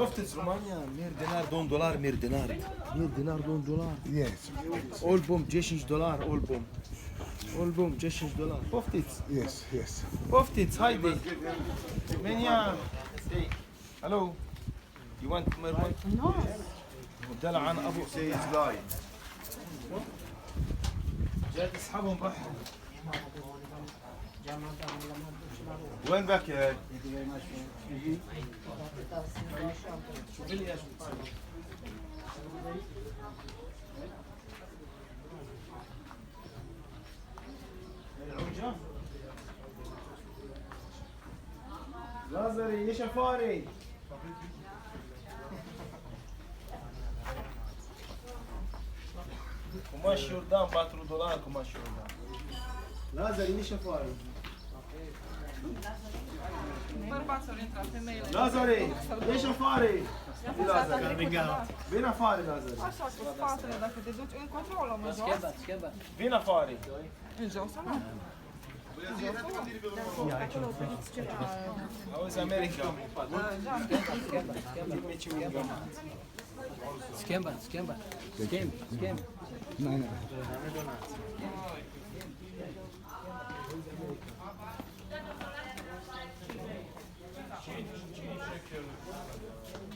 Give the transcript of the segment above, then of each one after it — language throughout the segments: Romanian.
Poftiți, România, mir dinar, $2, mir dinar. Mir dinar, $2. Yes. Album, $10. Album. Album, $10. Poftiți. Yes. Yes. Poftiți, haide. Menia. Hey. Hello. You want more? No. دلع عن ابو Say it's lying. جاي تسحبهم راح وين باك يا شوف لي ايش بتسوي العوجة لازري يا شفاري قماش يردان $4 قماش يردان لازري يا شفاري Bărbați au intrat, femeile. لازري ايش فاري I-a fost asta trecută. فين فاري لازري Așa, cu spatele, dacă te duci încotro, luăm în jos. فين فاري În jos sau nu? عاوز امريكا Schimba. Schimba. Nein, nein.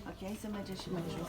Ok, hai să mergem și mai jos.